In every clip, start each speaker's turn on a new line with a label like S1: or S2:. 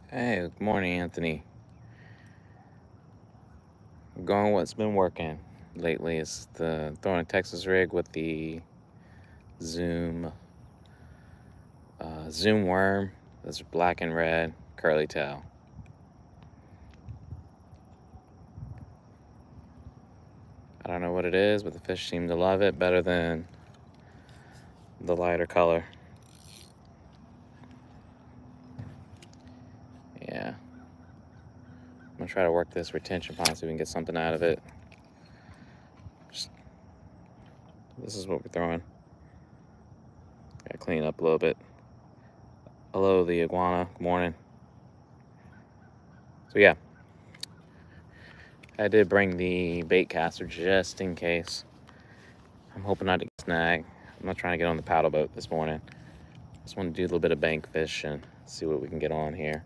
S1: Hey, good morning, Anthony. Going what's been working lately is the throwing a Texas rig with the Zoom Zoom worm. That's black and red curly tail. I don't know what it is, but the fish seem to love it better than the lighter color. Yeah. I'm gonna try to work this retention pond so we can get something out of it. This is what we're throwing. Gotta clean up a little bit. Hello, the iguana. Good morning. So yeah, I did bring the bait caster just in case. I'm hoping not to snag. I'm not trying to get on the paddle boat this morning. Just want to do a little bit of bank fish and see what we can get on here.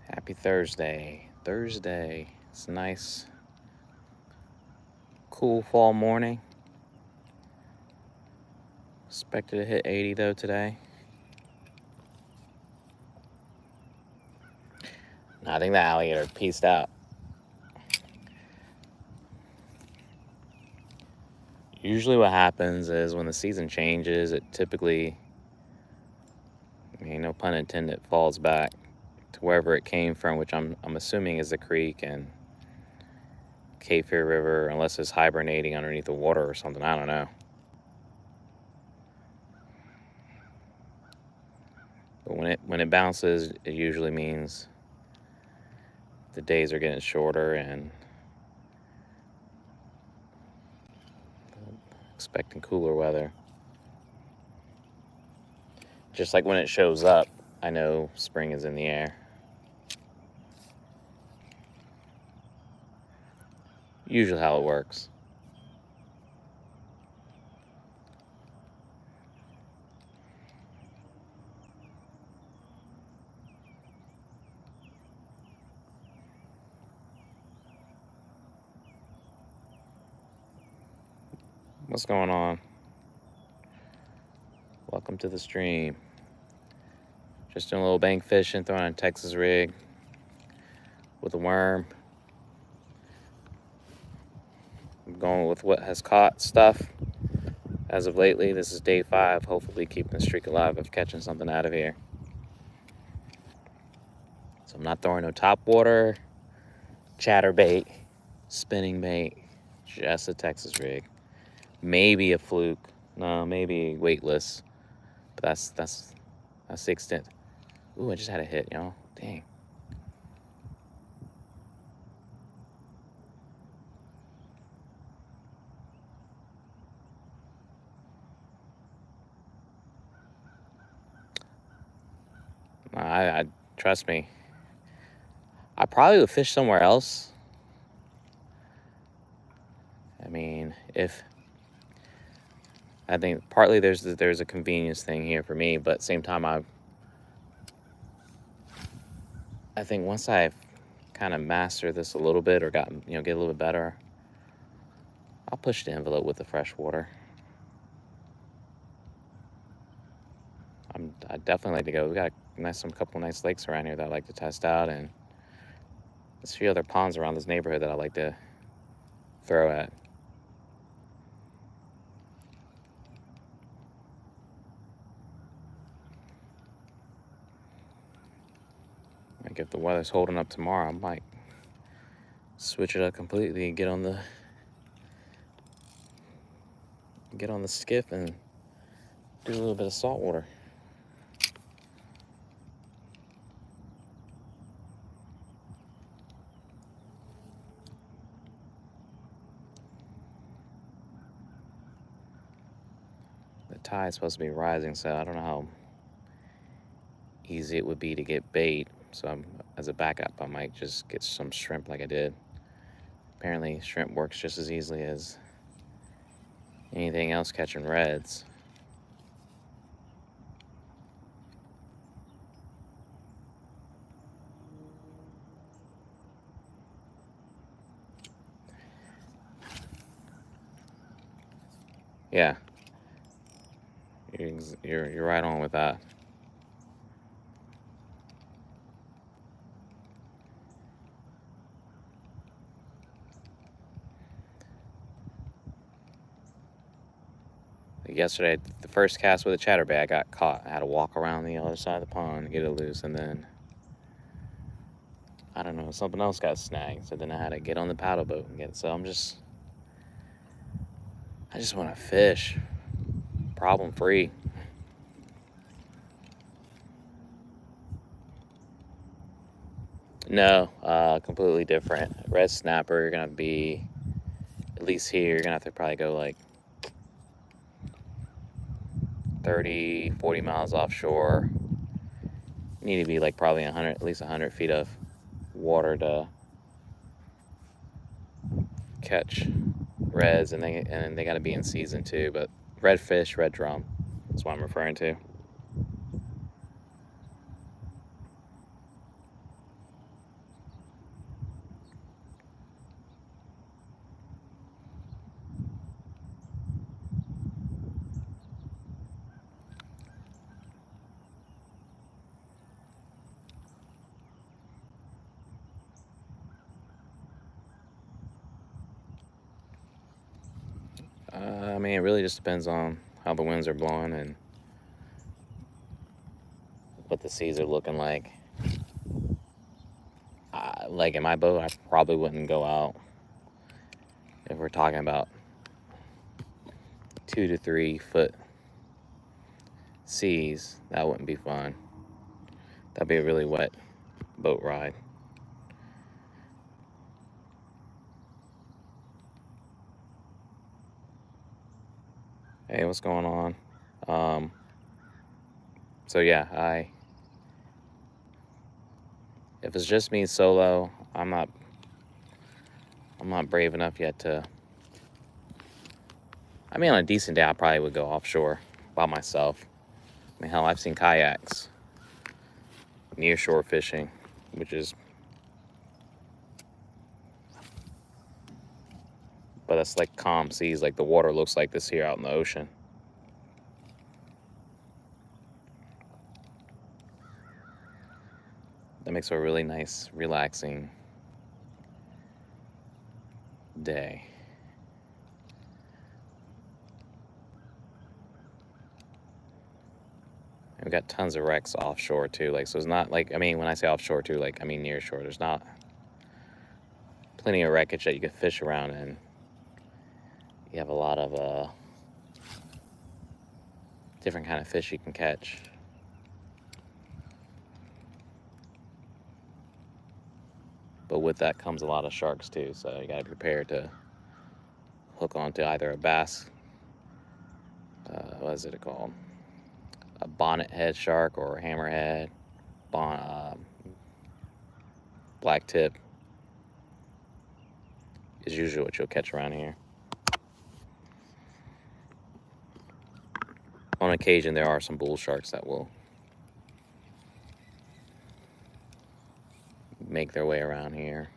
S1: Happy Thursday. It's a nice, cool fall morning. Expected to hit 80 though today. I think the alligator pieced out. Usually what happens is when the season changes, it typically, no pun intended, falls back to wherever it came from, which I'm assuming is the creek and Cape Fear River, unless it's hibernating underneath the water or something. I don't know. But when it bounces, it usually means the days are getting shorter and expecting cooler weather. Just like when it shows up, I know spring is in the air. Usually how it works. What's going on? Welcome to the stream. Just doing a little bank fishing, throwing a Texas rig with a worm. I'm going with what has caught stuff as of lately. This is day 5, hopefully keeping the streak alive of catching something out of here. So I'm not throwing no top water, chatterbait, spinning bait, just a Texas rig. Maybe a fluke. No, maybe weightless. But that's the extent. Ooh, I just had a hit, y'all. Dang. I trust me. I probably would fish somewhere else. I mean, I think partly there's a convenience thing here for me, but at the same time, I think once I've kind of mastered this a little bit or gotten get a little bit better, I'll push the envelope with the freshwater. I definitely like to go. We got some couple nice lakes around here that I like to test out, and there's a few other ponds around this neighborhood that I like to throw at. Like if the weather's holding up tomorrow, I might switch it up completely and get on the skiff and do a little bit of salt water. The tide is supposed to be rising, so I don't know how easy it would be to get bait. So as a backup, I might just get some shrimp like I did. Apparently, shrimp works just as easily as anything else catching reds. Yeah, you're right on with that. Yesterday, the first cast with a chatterbait, I got caught. I had to walk around the other side of the pond, get it loose, and then, I don't know, something else got snagged. So then I had to get on the paddle boat and get it. So I just want to fish, problem free. No, completely different. Red snapper, you're gonna be, at least here, you're gonna have to probably go like 30, 40 miles offshore. You need to be like probably 100, at least 100 feet of water to catch reds, and they got to be in season too. But redfish, red drum, that's what I'm referring to. I mean, it really just depends on how the winds are blowing and what the seas are looking like. Like in my boat, I probably wouldn't go out if we're talking about 2 to 3 foot seas. That wouldn't be fun. That'd be a really wet boat ride. Hey, what's going on? So yeah, if it's just me solo, I'm not brave enough yet to. I mean, on a decent day, I probably would go offshore by myself. I mean, hell, I've seen kayaks near shore fishing, which is, but that's like calm seas, like the water looks like this here out in the ocean. That makes for a really nice, relaxing day. And we got tons of wrecks offshore too. Like, so it's not like, I mean, when I say offshore too, like, I mean near shore. There's not plenty of wreckage that you can fish around in. You have a lot of different kind of fish you can catch. But with that comes a lot of sharks too, so you got to prepare to hook onto either a bass, what is it called? A bonnet head shark or a hammerhead, black tip is usually what you'll catch around here. On occasion, there are some bull sharks that will make their way around here.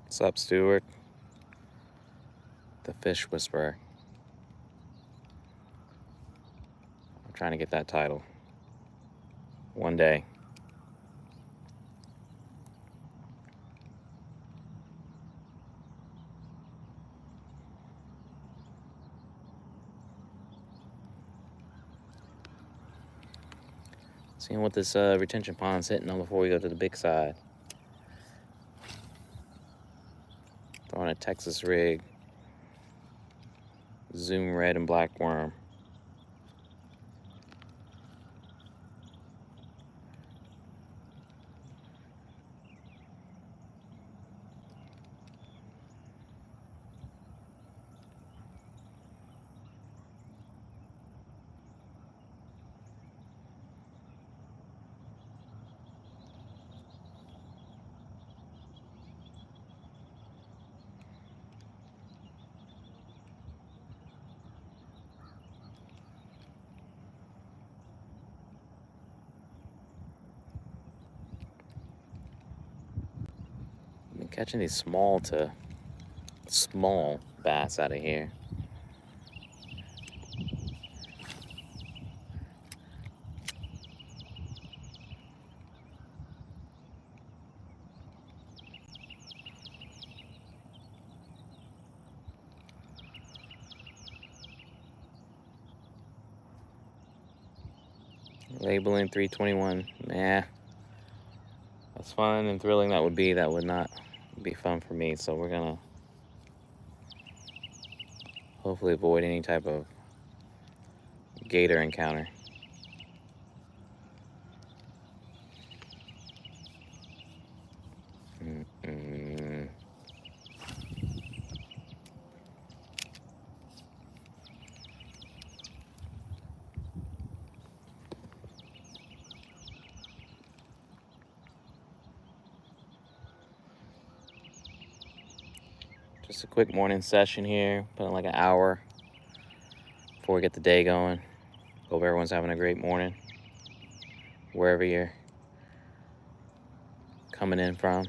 S1: What's up, Stuart? The Fish Whisperer. I'm trying to get that title. One day. Seeing what this retention pond's hitting on before we go to the big side. on a Texas rig. Zoom red and black worm. I've been catching these small to small bass out of here. Labeling 321. Nah. As fun and thrilling that would be, that would not be fun for me. So we're gonna hopefully avoid any type of gator encounter. Just a quick morning session here, put in like an hour before we get the day going. Hope everyone's having a great morning, wherever you're coming in from.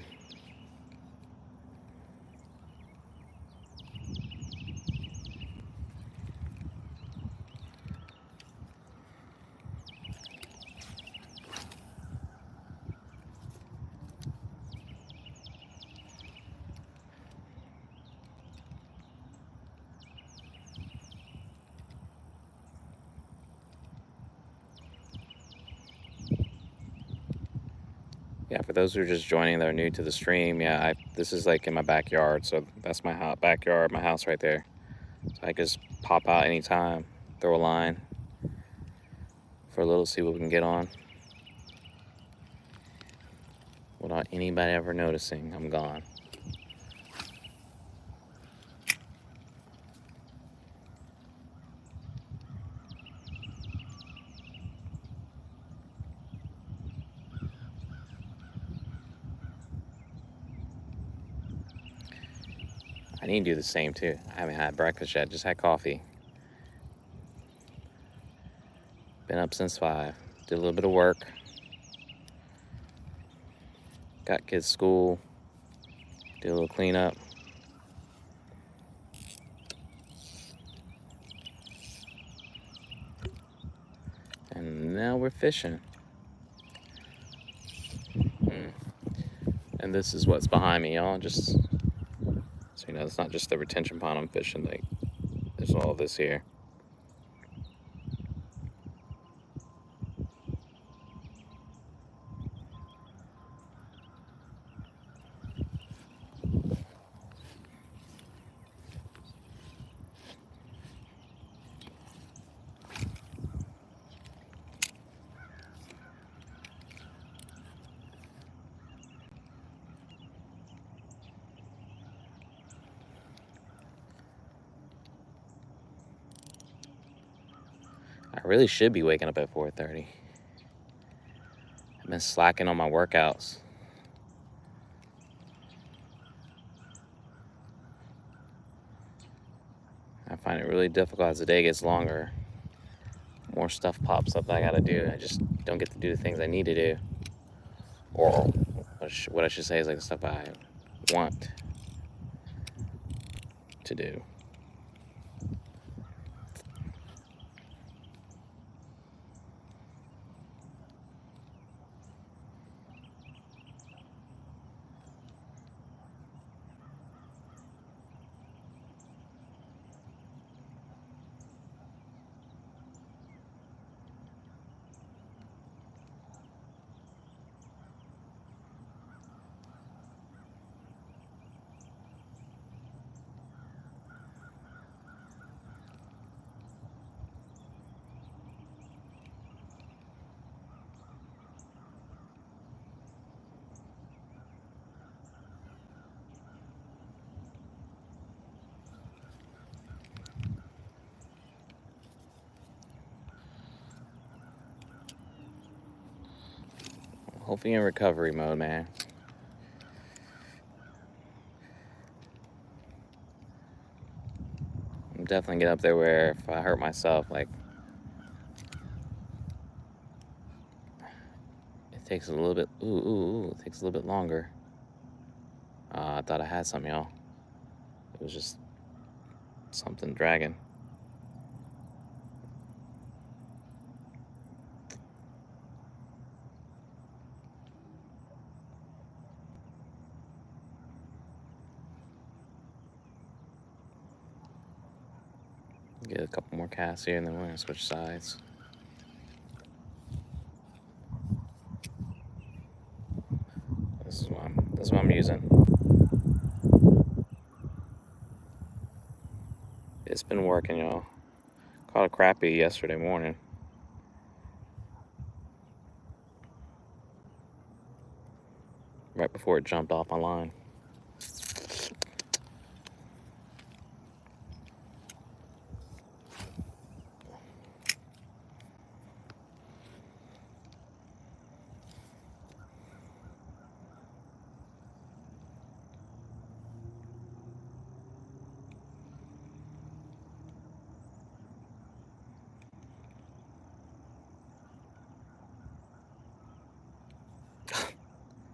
S1: Yeah, for those who are just joining that are new to the stream, yeah, this is like in my backyard, so that's my backyard, my house right there. So I just pop out anytime, throw a line for a little, see what we can get on. Without anybody ever noticing, I'm gone. I need to do the same too. I haven't had breakfast yet, just had coffee. Been up since 5. Did a little bit of work. Got kids' school. Did a little cleanup. And now we're fishing. And this is what's behind me, y'all. Just so you know, it's not just the retention pond I'm fishing. Like, there's all this here. I really should be waking up at 4:30. I've been slacking on my workouts. I find it really difficult as the day gets longer. More stuff pops up that I gotta do. I just don't get to do the things I need to do. Or what I should say is like the stuff I want to do. hopefully in recovery mode, man. I'm definitely get up there where if I hurt myself, like, it takes a little bit, it takes a little bit longer. I thought I had something, y'all. It was just something dragging. Get a couple more casts here, and then we're gonna switch sides. This is what I'm using. It's been working, y'all. Caught a crappie yesterday morning. Right before it jumped off my line.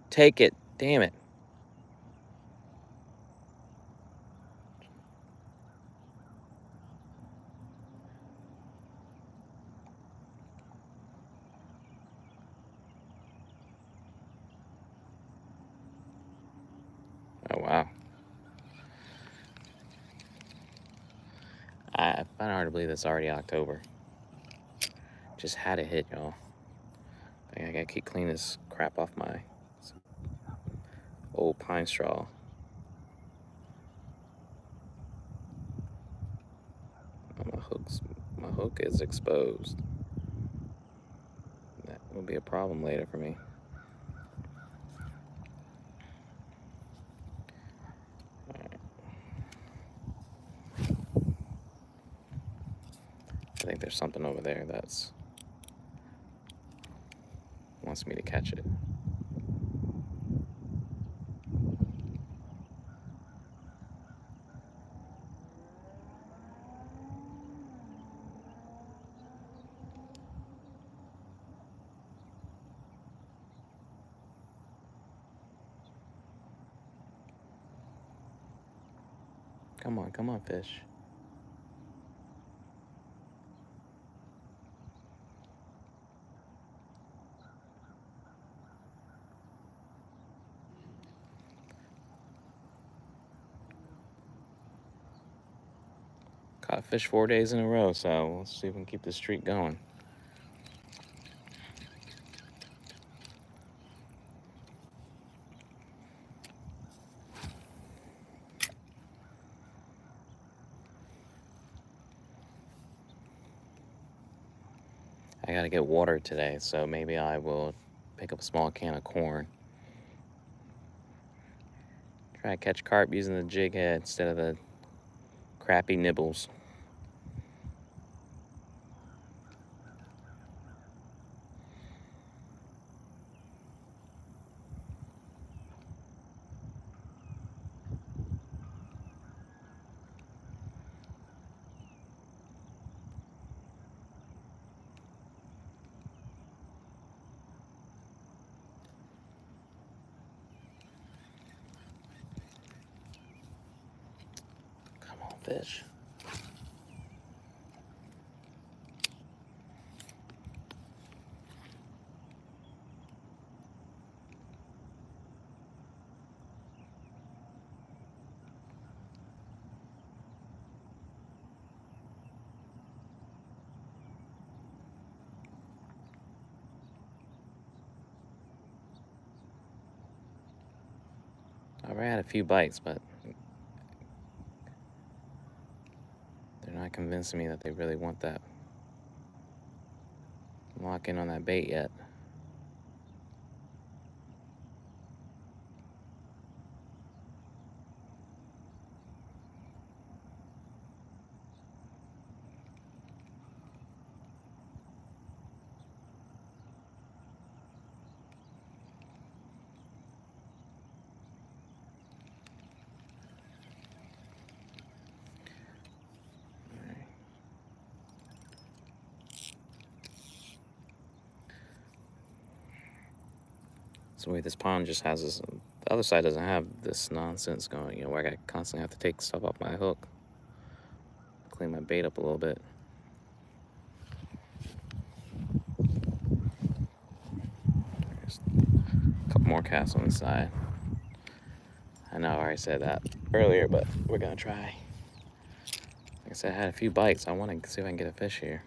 S1: Take it. Damn it. Oh, wow. I find it hard to believe it's already October. Just had it hit, y'all. I gotta keep cleaning this crap off my old pine straw. My hook is exposed. That will be a problem later for me. Alright. I think there's something over there that's wants me to catch it. Come on, fish. Caught fish 4 days in a row, so let's see if we can keep this streak going. I gotta get water today, so maybe I will pick up a small can of corn. Try to catch carp using the jig head instead of the crappy nibbles. Come on, fish. I already had a few bites, but they're not convincing me that they really want that. Lock in on that bait yet. So wait, this pond just has this. The other side doesn't have this nonsense going. You know, where I constantly have to take stuff off my hook, clean my bait up a little bit. There's a couple more casts on the side. I know I already said that earlier, but we're gonna try. Like I said, I had a few bites. I want to see if I can get a fish here.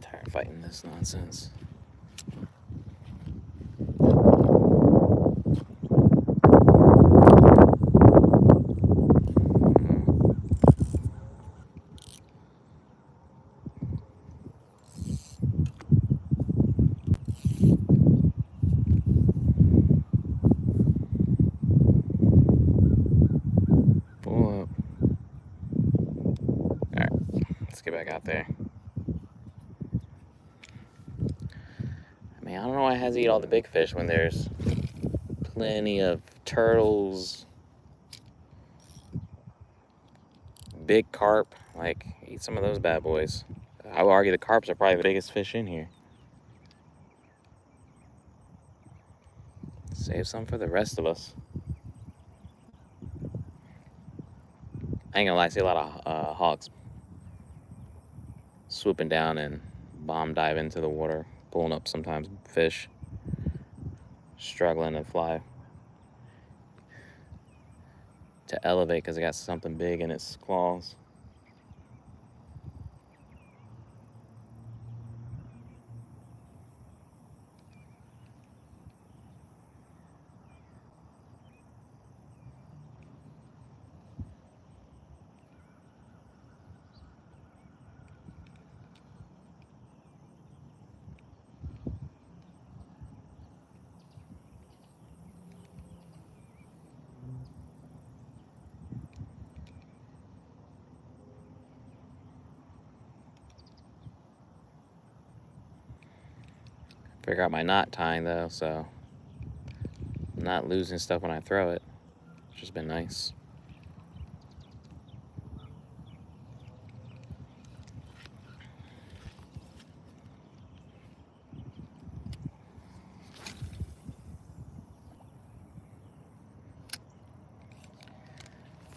S1: Tired of fighting this nonsense. Pull up. Alright, let's get back out there. I mean, I don't know why it has to eat all the big fish when there's plenty of turtles, big carp. Like, eat some of those bad boys. I would argue the carps are probably the biggest fish in here. Save some for the rest of us. I ain't gonna lie, I see a lot of hawks swooping down and bomb dive into the water, pulling up sometimes fish, struggling to fly to elevate because it got something big in its claws. Figure out my knot tying though, so I'm not losing stuff when I throw it. It's just been nice.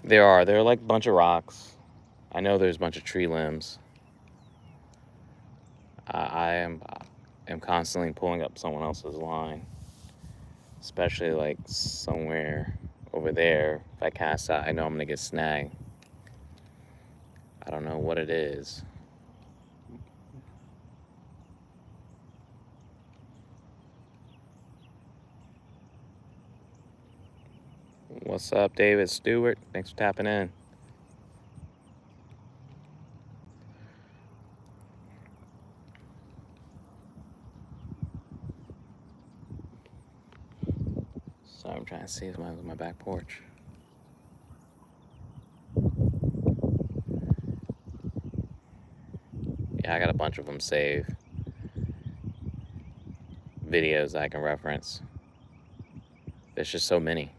S1: There are like a bunch of rocks. I know there's a bunch of tree limbs. I am constantly pulling up someone else's line, especially like somewhere over there. If I cast out, I know I'm gonna get snagged. I don't know what it is. What's up, David Stewart? Thanks for tapping in. So I'm trying to see if my back porch. Yeah, I got a bunch of them saved. Videos I can reference. There's just so many.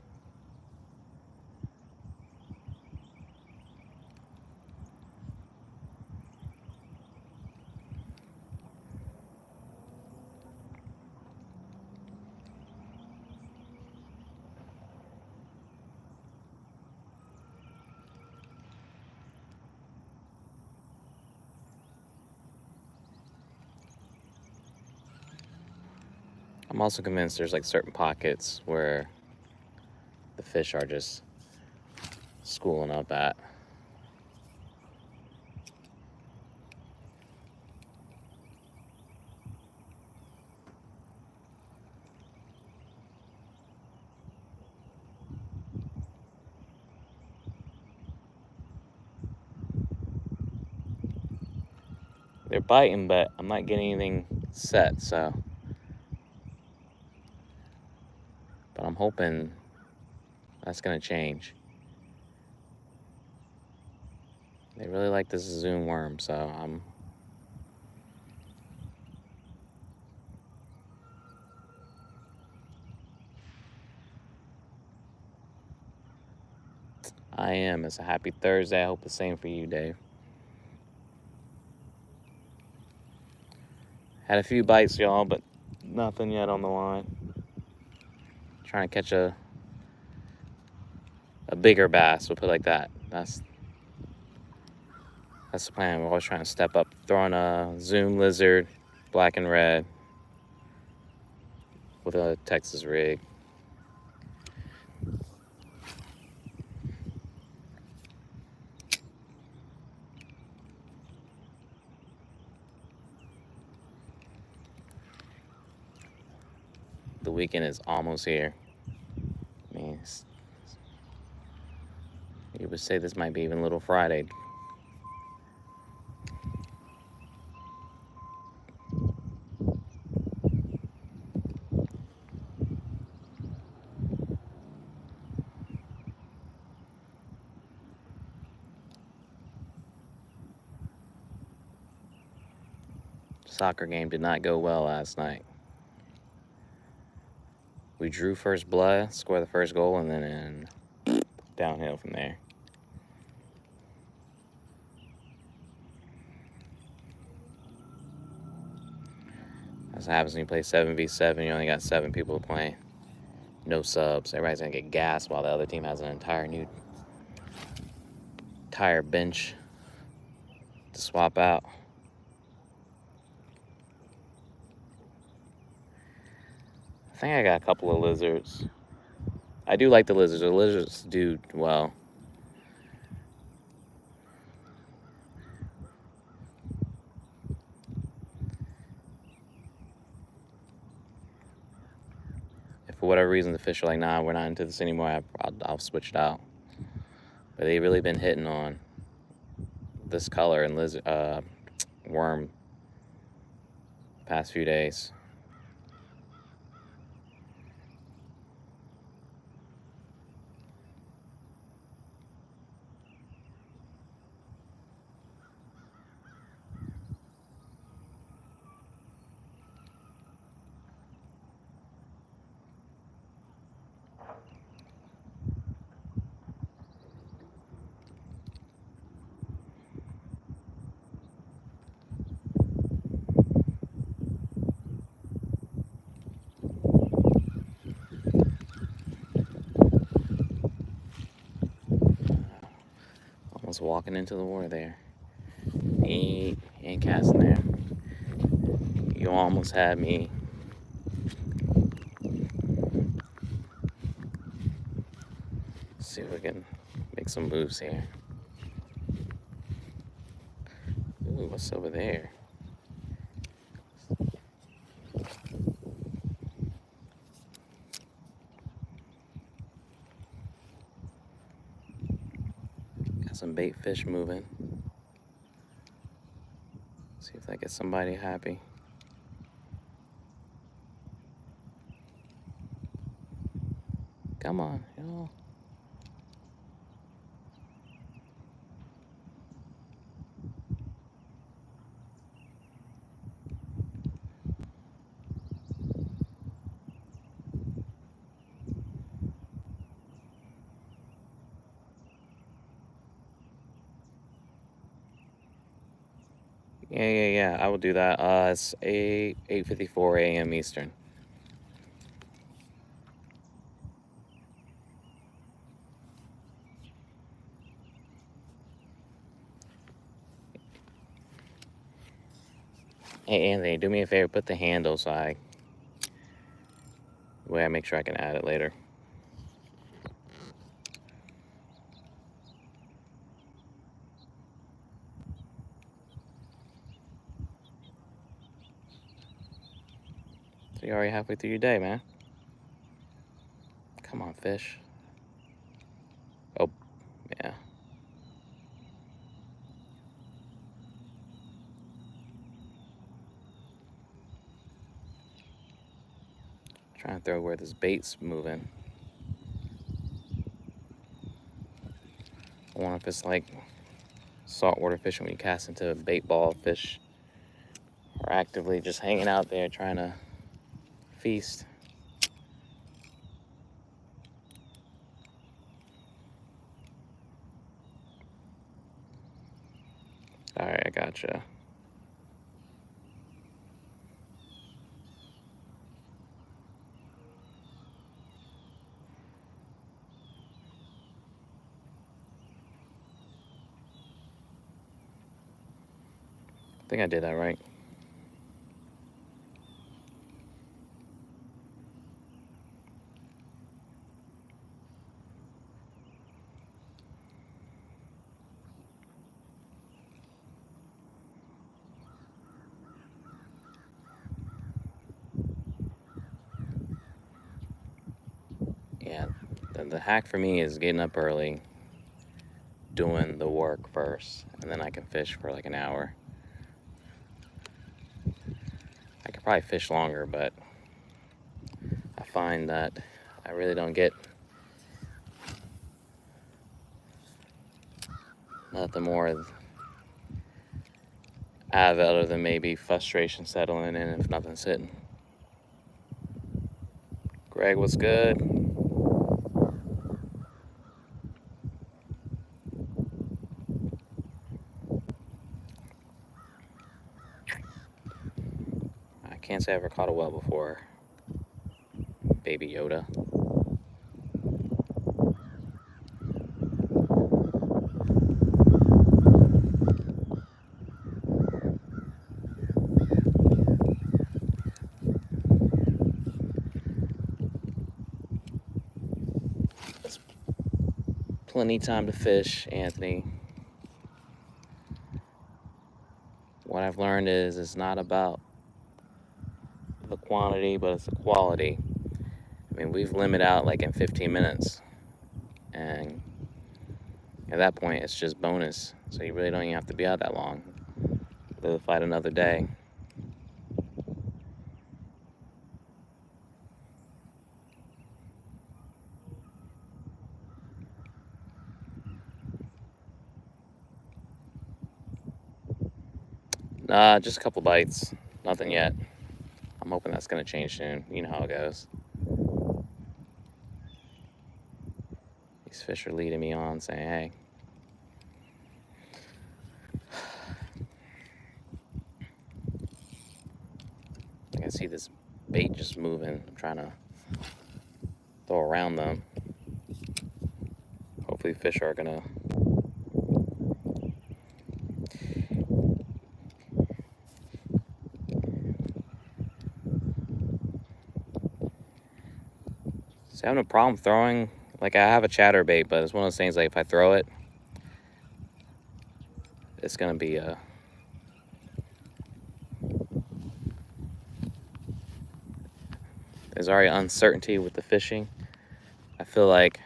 S1: I'm also convinced there's like certain pockets where the fish are just schooling up at. They're biting, but I'm not getting anything set, so. But I'm hoping that's gonna change. They really like this Zoom worm, so I am. It's a happy Thursday. I hope the same for you, Dave. Had a few bites, y'all, but nothing yet on the line. Trying to catch a bigger bass, we'll put it like that. That's the plan. We're always trying to step up. Throwing a Zoom lizard, black and red, with a Texas rig. The weekend is almost here. I mean, you would say this might be even Little Friday. Soccer game did not go well last night. We drew first blood, scored the first goal, and then downhill from there. That's what happens when you play 7v7. You only got 7 people playing. No subs. Everybody's going to get gassed while the other team has an entire bench to swap out. I think I got a couple of lizards. I do like the lizards. The lizards do well. If for whatever reason the fish are like, nah, we're not into this anymore, I'll switch it out. But they've really been hitting on this color and lizard worm past few days. Almost walking into the water there. He ain't casting there. You almost had me. Let's see if we can make some moves here. Ooh, what's over there? Got some bait fish moving. See if that gets somebody happy. Come on, y'all. Yeah. I will do that. It's 8:54 a.m. Eastern. Hey, Anthony, do me a favor. Put the handle so I make sure I can add it later. So you're already halfway through your day, man. Come on, fish. Oh, yeah. Trying to throw where this bait's moving. I wonder if it's like saltwater fishing when you cast into a bait ball fish are actively just hanging out there trying to feast. All right, I gotcha. I think I did that right. Yeah, the hack for me is getting up early, doing the work first, and then I can fish for like an hour. I could probably fish longer, but I find that I really don't get nothing more out of it other than maybe frustration settling in if nothing's hitting. Greg, what's good? I can't say I ever caught a whale before. Baby Yoda. It's plenty time to fish, Anthony. What I've learned is it's not about the quantity, but it's the quality. I mean, we've limited out like in 15 minutes. And at that point, it's just bonus. So you really don't even have to be out that long. Live the fight another day. Nah, just a couple bites. Nothing yet. I'm hoping that's going to change soon. You know how it goes. These fish are leading me on, saying, hey. I can see this bait just moving. I'm trying to throw around them. Hopefully fish are going to... See, I have no problem throwing. Like, I have a chatterbait, but it's one of those things, like, if I throw it, it's going to be a... There's already uncertainty with the fishing. I feel like,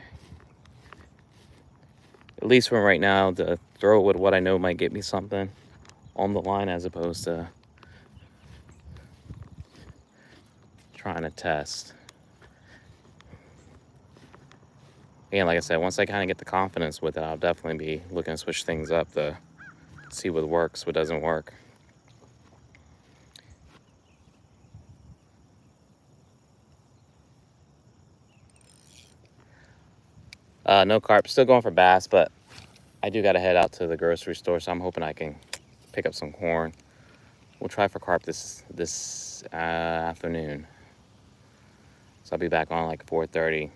S1: at least for right now, to throw it with what I know might get me something on the line as opposed to trying to test. Again, like I said, once I kind of get the confidence with it, I'll definitely be looking to switch things up to see what works, what doesn't work. No carp, still going for bass, but I do got to head out to the grocery store, so I'm hoping I can pick up some corn. We'll try for carp this afternoon. So I'll be back on like 4:30.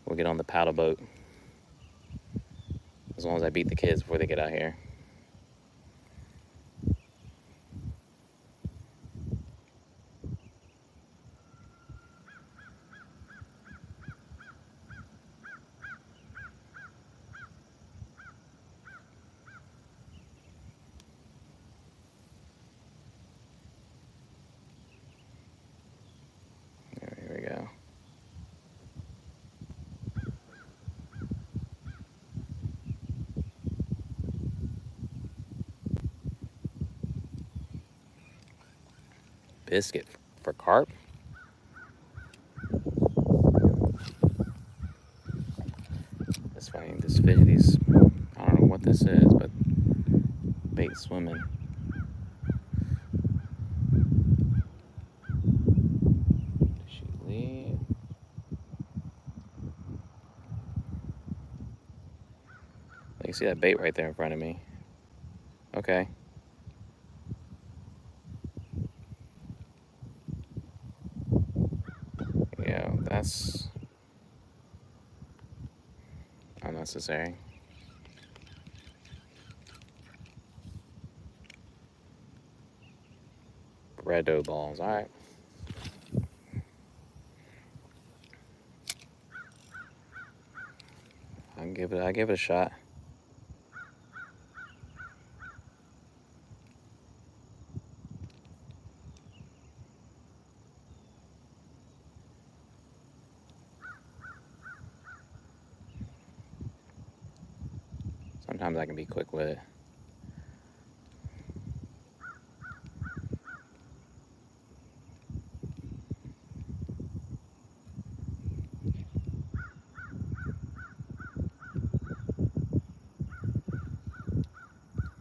S1: We'll get on the paddle boat. As long as I beat the kids before they get out here. Here we go. Biscuit for carp? what this is, but bait swimming. Did she leave? You see that bait right there in front of me. Okay. Yeah, that's unnecessary. Red dough balls. All right. I give it a shot. Sometimes I can be quick with it.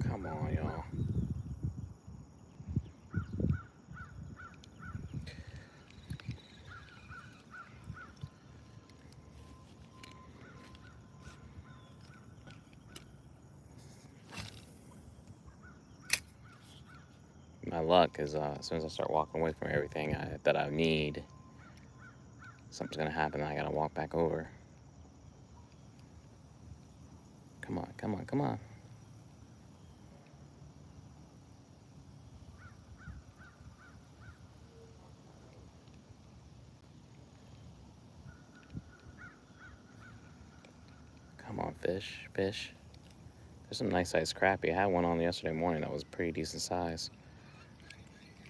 S1: Come on, y'all. My luck is as soon as I start walking away from everything that I need, something's gonna happen and I gotta walk back over. Come on, come on, come on. Come on, fish, fish. There's some nice sized crappie. I had one on yesterday morning that was pretty decent size.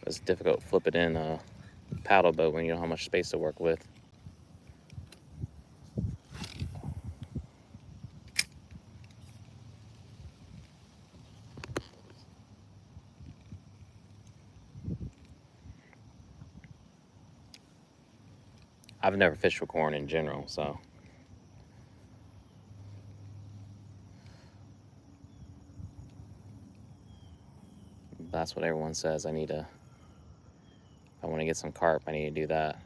S1: It's difficult to flip it in a paddle boat when you know how much space to work with. I've never fished for corn in general, so that's what everyone says. If I want to get some carp, I need to do that.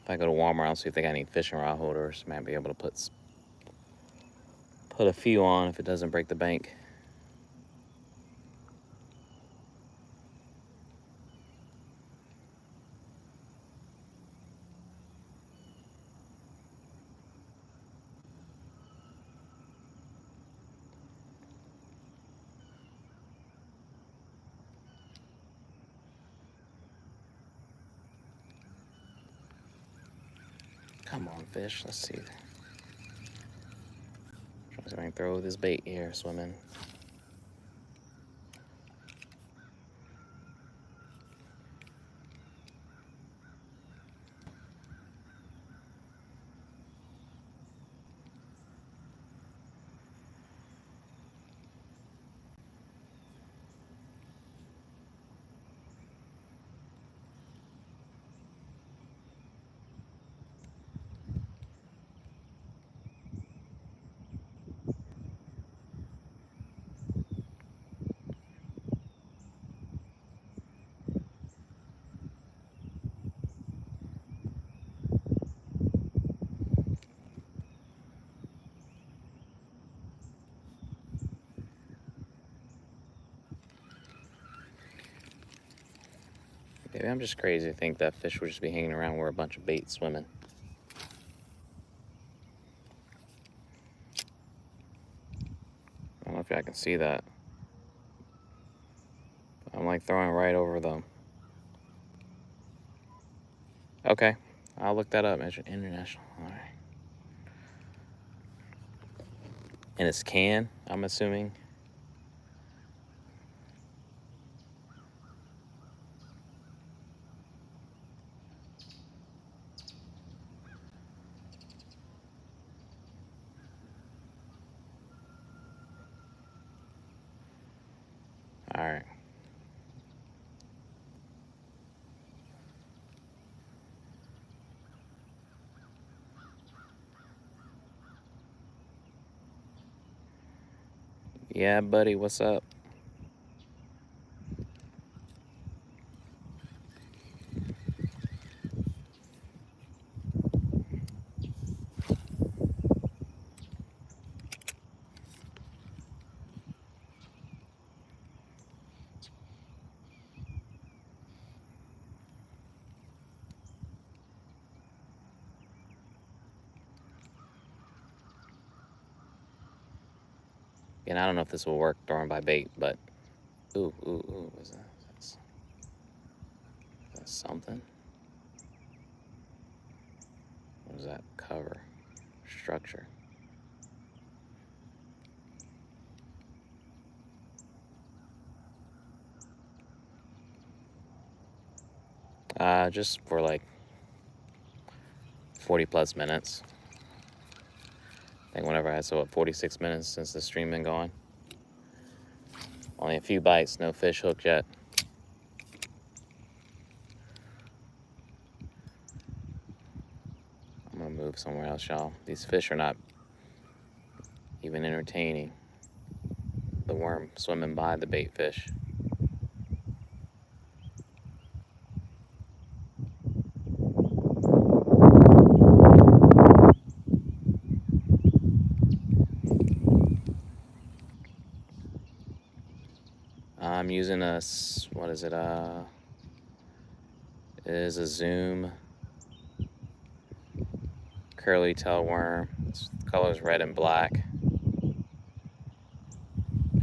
S1: If I go to Walmart, I'll see if they got any fishing rod holders. Might be able to put a few on if it doesn't break the bank. Come on, fish. Let's see. Try to see if I can throw this bait here swimming. Maybe I'm just crazy to think that fish would just be hanging around where a bunch of bait swimming. I don't know if y'all can see that. I'm like throwing right over them. Okay, I'll look that up. International. All right. And it's can, I'm assuming. All right. Yeah, buddy, what's up? And I don't know if this will work throwing by bait, but ooh, what's that? That's something. What is that? Cover, structure. Just for like 40 plus minutes. I think whenever I saw it, 46 minutes since the stream been going. Only a few bites, no fish hooked yet. I'm gonna move somewhere else, y'all. These fish are not even entertaining. The worm swimming by the bait fish. I'm using a, what is it? It is a Zoom curly tail worm. Its color is red and black.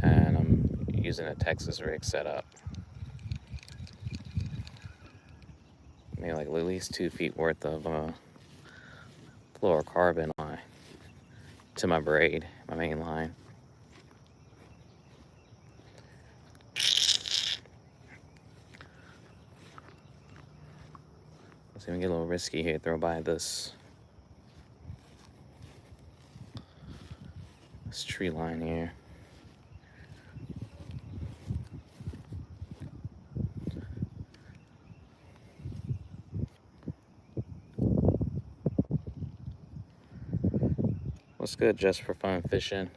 S1: And I'm using a Texas rig setup. Maybe like at least 2 feet worth of fluorocarbon on to my braid, my main line. Let's even get a little risky here. Throw by this tree line here. What's good, just for fun fishing?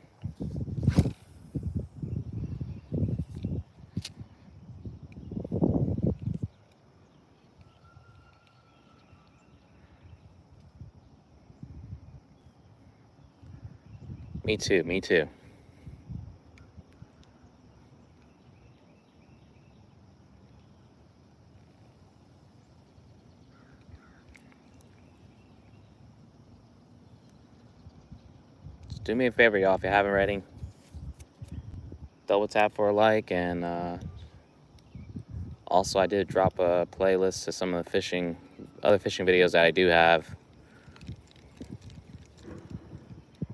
S1: Me too, me too. Just do me a favor, y'all, if you haven't already. Double tap for a like, and also I did drop a playlist to some of the other fishing videos that I do have,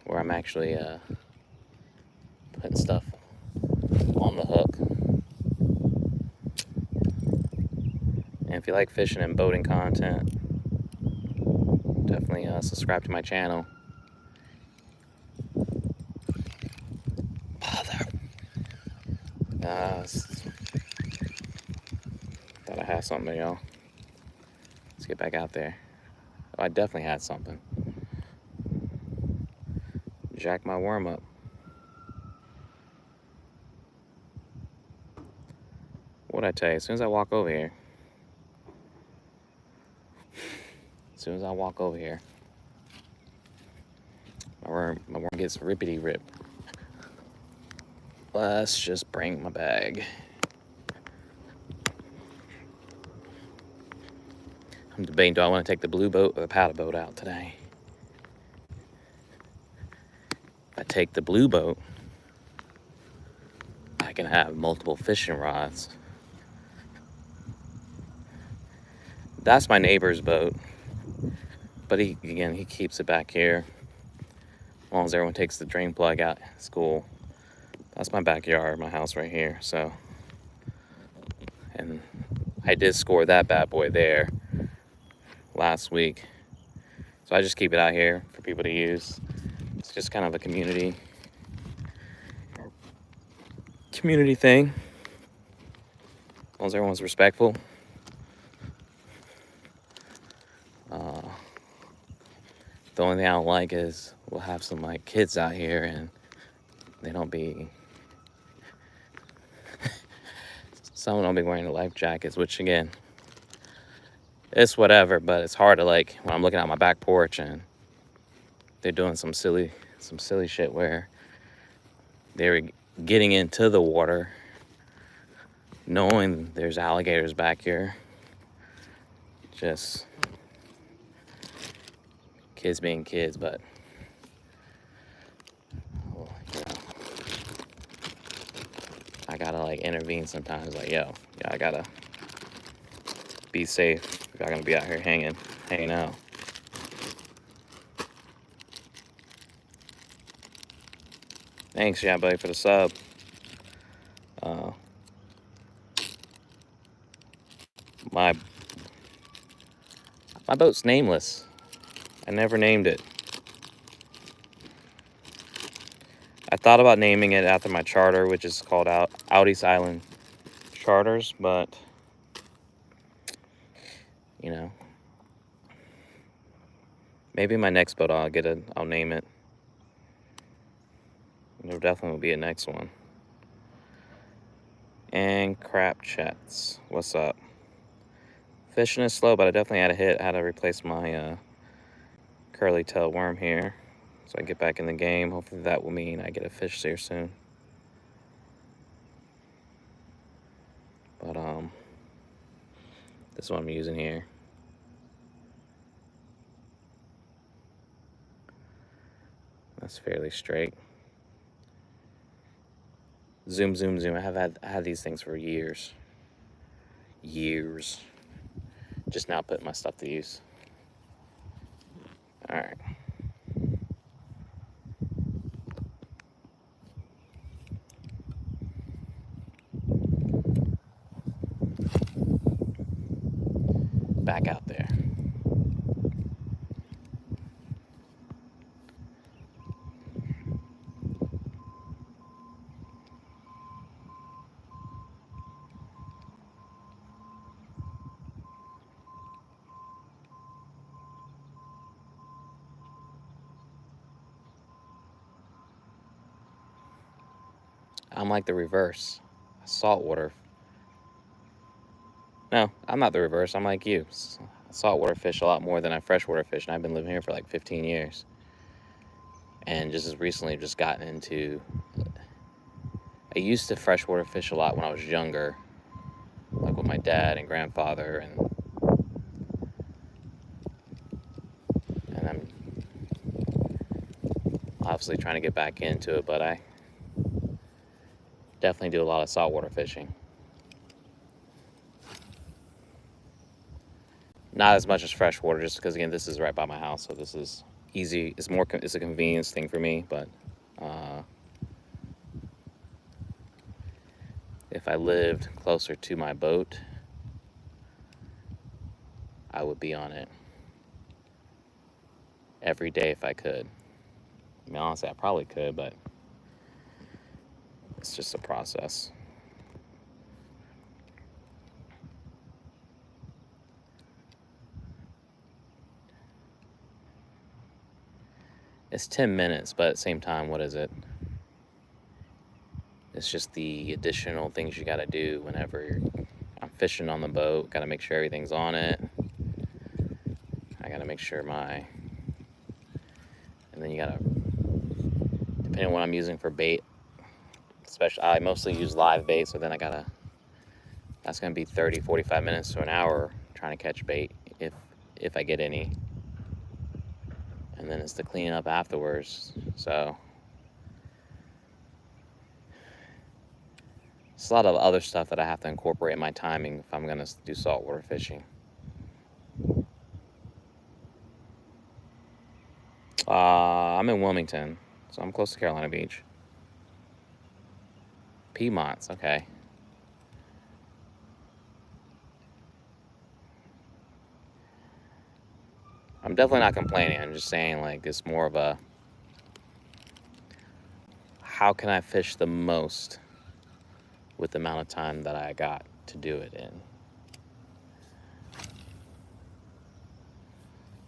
S1: where I'm actually putting stuff on the hook. And if you like fishing and boating content, definitely subscribe to my channel. Thought I had something, y'all. Let's get back out there. Oh, I definitely had something. Jack my worm up. What'd I tell you? As soon as I walk over here, my worm gets rippity rip. Let's just bring my bag. I'm debating, do I want to take the blue boat or the paddle boat out today? If I take the blue boat, I can have multiple fishing rods. That's my neighbor's boat, but he keeps it back here. As long as everyone takes the drain plug out, it's cool. That's my backyard, my house right here. So, and I did score that bad boy there last week. So I just keep it out here for people to use. It's just kind of a community thing. As long as everyone's respectful. The only thing I don't like is we'll have some like kids out here and they don't be, some don't be wearing the life jackets, which again, it's whatever, but it's hard to like, when I'm looking out my back porch and they're doing some silly shit where they're getting into the water knowing there's alligators back here. Just kids being kids, but you know, I gotta like intervene sometimes. Like, yo, I gotta be safe. If y'all gonna be out here hanging out. Thanks, yeah, buddy, for the sub. My boat's nameless. I never named it. I thought about naming it after my charter, which is called Out East Island Charters, but you know, maybe my next boat I'll name it. There definitely will be a next one. And crap chats, what's up? Fishing is slow, but I definitely had to replace my curly tail worm here, so I get back in the game. Hopefully that will mean I get a fish here soon. But this is what I'm using here. That's fairly straight. Zoom, zoom, zoom. I had these things for years. Just now putting my stuff to use. All right. Back out there. I'm like the reverse. Saltwater. No, I'm not the reverse. I'm like you. Saltwater fish a lot more than I freshwater fish, and I've been living here for like 15 years. And just as recently, just gotten into. I used to freshwater fish a lot when I was younger, like with my dad and grandfather, and I'm obviously trying to get back into it, but I definitely do a lot of saltwater fishing. Not as much as freshwater, just because again, this is right by my house, so this is easy. It's a convenience thing for me, but if I lived closer to my boat, I would be on it every day if I could. I mean, honestly, I probably could, but it's just a process. It's 10 minutes, but at the same time, what is it? It's just the additional things you gotta do whenever I'm fishing on the boat. Gotta make sure everything's on it. I gotta make sure and then you gotta, depending on what I'm using for bait, especially, I mostly use live bait, so then that's gonna be 30, 45 minutes to an hour trying to catch bait, if I get any. And then it's the cleaning up afterwards, so it's a lot of other stuff that I have to incorporate in my timing if I'm gonna do saltwater fishing. I'm in Wilmington, so I'm close to Carolina Beach. Piedmont's, okay. I'm definitely not complaining. I'm just saying, like, it's more of a how can I fish the most with the amount of time that I got to do it in.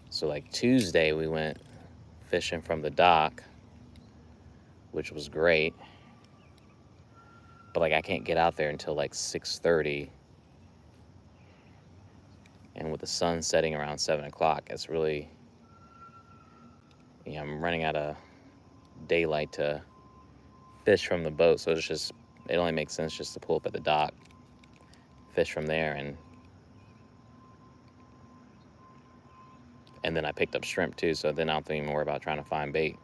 S1: So, like, Tuesday, we went fishing from the dock, which was great. But, like, I can't get out there until, like, 6:30. And with the sun setting around 7 o'clock, it's really, I'm running out of daylight to fish from the boat. So it's just, it only makes sense just to pull up at the dock, fish from there, and then I picked up shrimp too, so then I don't even worry about trying to find bait.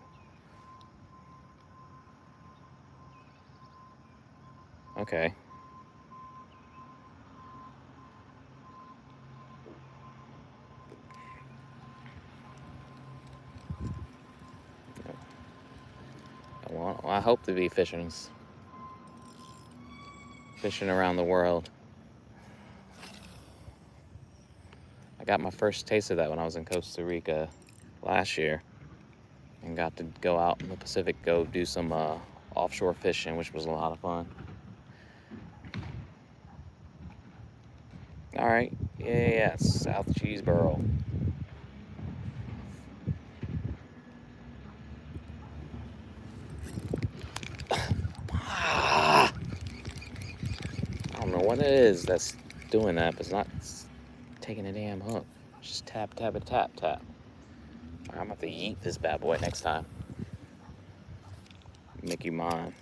S1: Okay. Well, I hope to be fishing around the world. I got my first taste of that when I was in Costa Rica last year and got to go out in the Pacific, go do some offshore fishing, which was a lot of fun. All right. Yeah, South Cheeseboro. I don't know what it is that's doing that, but it's not taking a damn hook. Just tap, tap, and tap, tap. All right, I'm going to have to yeet this bad boy next time. Make you mine.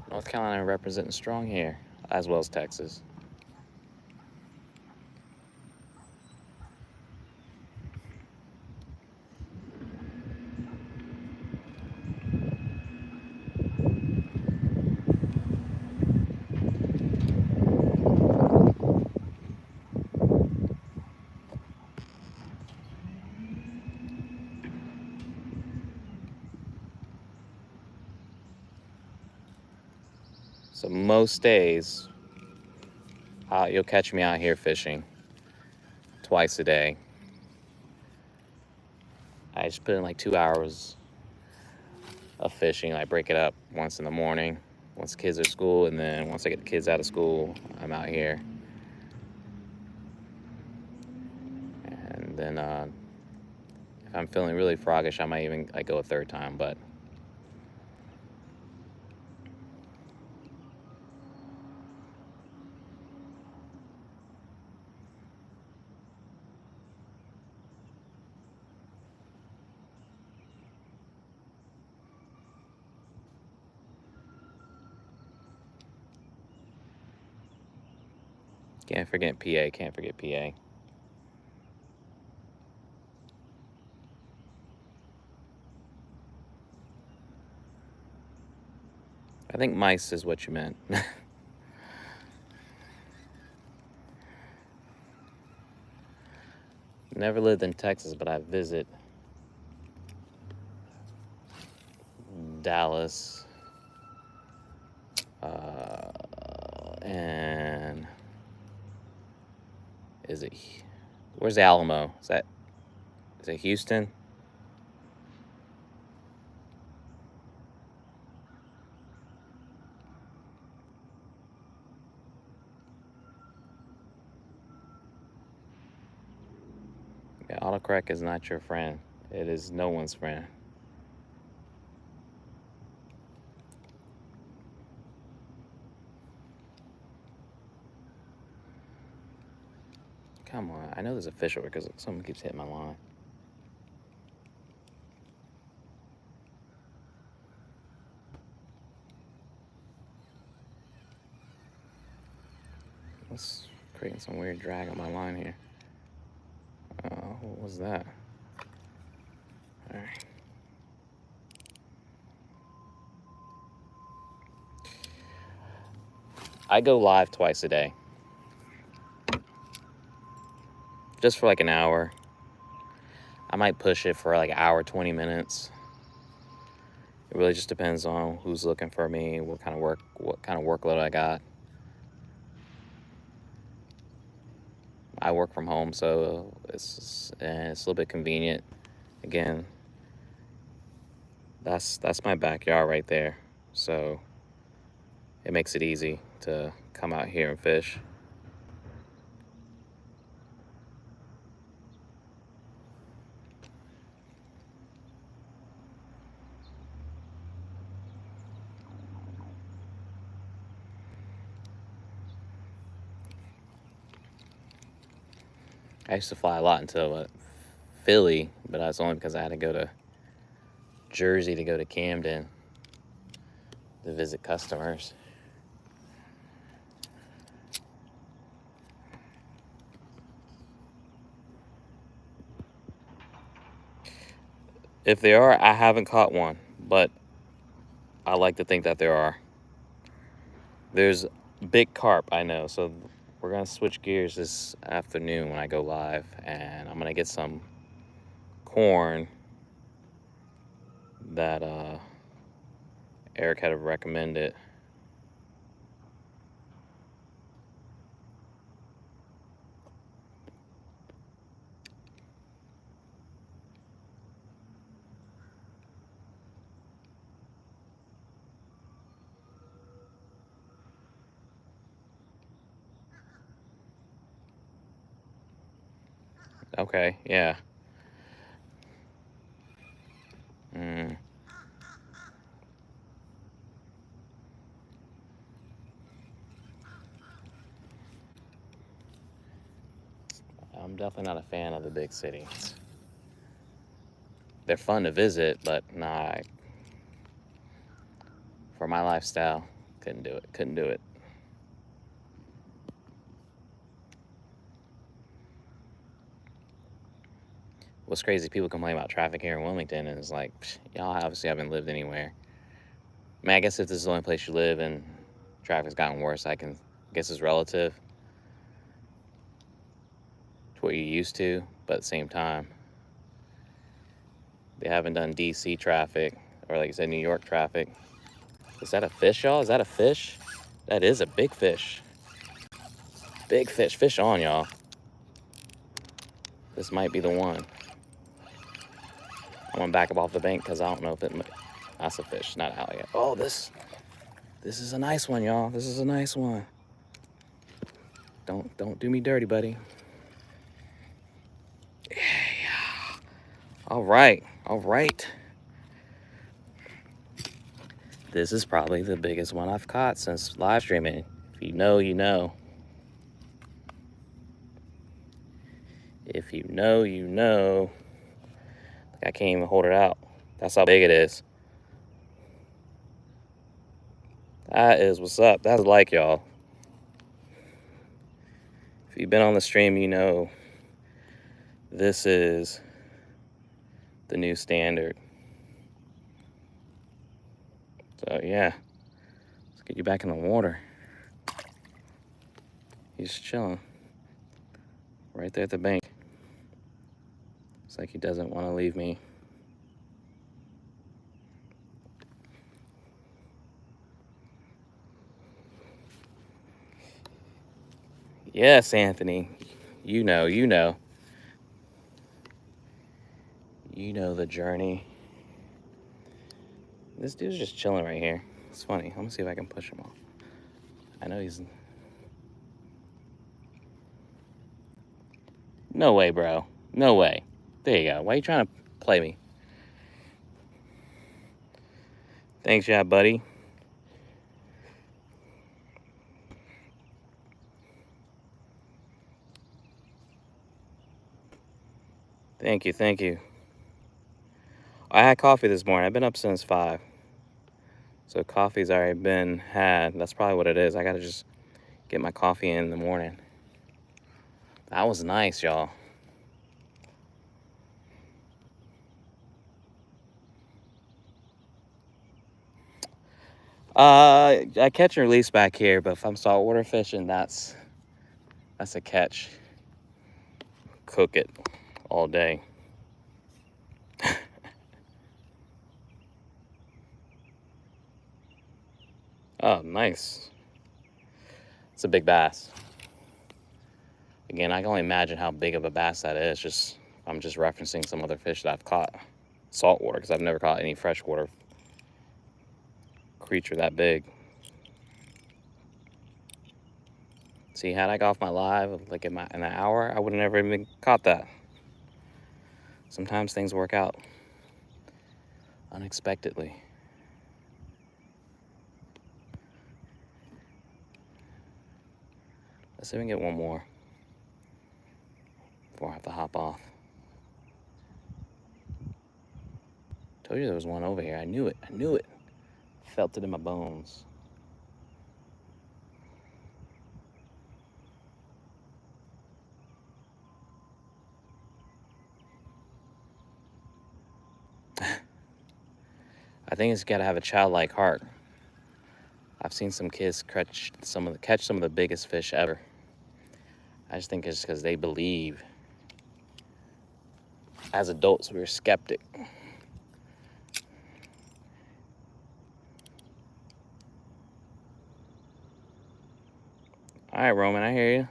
S1: North Carolina representing strong here, as well as Texas. So most days, you'll catch me out here fishing twice a day. I just put in like 2 hours of fishing. I break it up once in the morning, once kids are at school, and then once I get the kids out of school, I'm out here. And then if I'm feeling really froggish, I might even like go a third time, but can't forget PA, can't forget PA. I think mice is what you meant. Never lived in Texas, but I visit Dallas and where's Alamo? Is it Houston? Yeah, autocorrect is not your friend. It is no one's friend. Come on, I know there's a fish over because someone keeps hitting my line. What's creating some weird drag on my line here? What was that? All right. I go live twice a day. just for like an hour. I might push it for like an hour, 20 minutes. It really just depends on who's looking for me, what kind of workload I got. I work from home, so it's a little bit convenient. Again, that's my backyard right there, so it makes it easy to come out here and fish. I used to fly a lot into Philly, but that's only because I had to go to Jersey to go to Camden to visit customers. If there are, I haven't caught one, but I like to think that there are. There's big carp, I know, so we're gonna switch gears this afternoon when I go live, and I'm gonna get some corn that Eric had recommended. Okay, yeah. Mm, I'm definitely not a fan of the big cities. They're fun to visit, but nah, for my lifestyle, couldn't do it. Couldn't do it. What's crazy, people complain about traffic here in Wilmington, and it's like, y'all obviously haven't lived anywhere. I mean, I guess if this is the only place you live and traffic's gotten worse, I guess it's relative to what you're used to, but at the same time, they haven't done DC traffic, or like I said, New York traffic. Is that a fish, y'all? Is that a fish? That is a big fish. Big fish. Fish on, y'all. This might be the one. I'm gonna back up off the bank because I don't know if that's a fish, not an alligator. Oh, this is a nice one, y'all. This is a nice one. Don't do me dirty, buddy. Yeah. All right. This is probably the biggest one I've caught since live streaming. If you know, you know. If you know, you know. I can't even hold it out. That's how big it is. That is what's up. That's like, y'all. If you've been on the stream, you know this is the new standard. So yeah, let's get you back in the water. He's chilling right there at the bank. It's like he doesn't want to leave me. Yes, Anthony. You know the journey. This dude's just chilling right here. It's funny. Let me see if I can push him off. I know he's... No way, bro. No way. There you go. Why are you trying to play me? Thanks, yeah, buddy. Thank you. I had coffee this morning. I've been up since 5. So coffee's already been had. That's probably what it is. I gotta just get my coffee in the morning. That was nice, y'all. I catch and release back here, but if I'm saltwater fishing, that's a catch. cook it all day. Oh, nice. It's a big bass. Again, I can only imagine how big of a bass that is. I'm just referencing some other fish that I've caught saltwater, because I've never caught any freshwater creature that big. See, had I got off my live like in an hour, I would have never even caught that. Sometimes things work out unexpectedly. Let's see if we can get one more before I have to hop off. Told you there was one over here. I knew it. I knew it. Felt it in my bones. I think it's got to have a childlike heart. I've seen some kids catch some of the biggest fish ever. I just think it's because they believe. As adults, we're skeptic. All right, Roman, I hear you.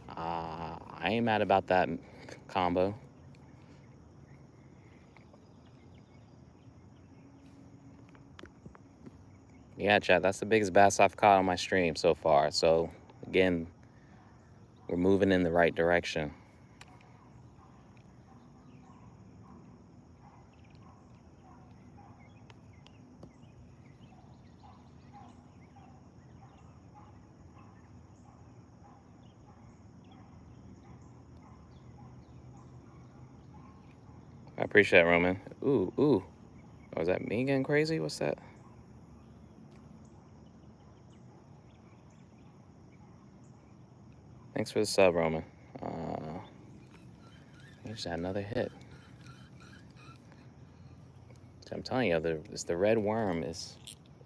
S1: I ain't mad about that combo. Yeah, chat, that's the biggest bass I've caught on my stream so far. So, again, we're moving in the right direction. I appreciate it, Roman. Ooh, ooh. Oh, is that me getting crazy? What's that? Thanks for the sub, Roman. We just had another hit. I'm telling you, it's the red worm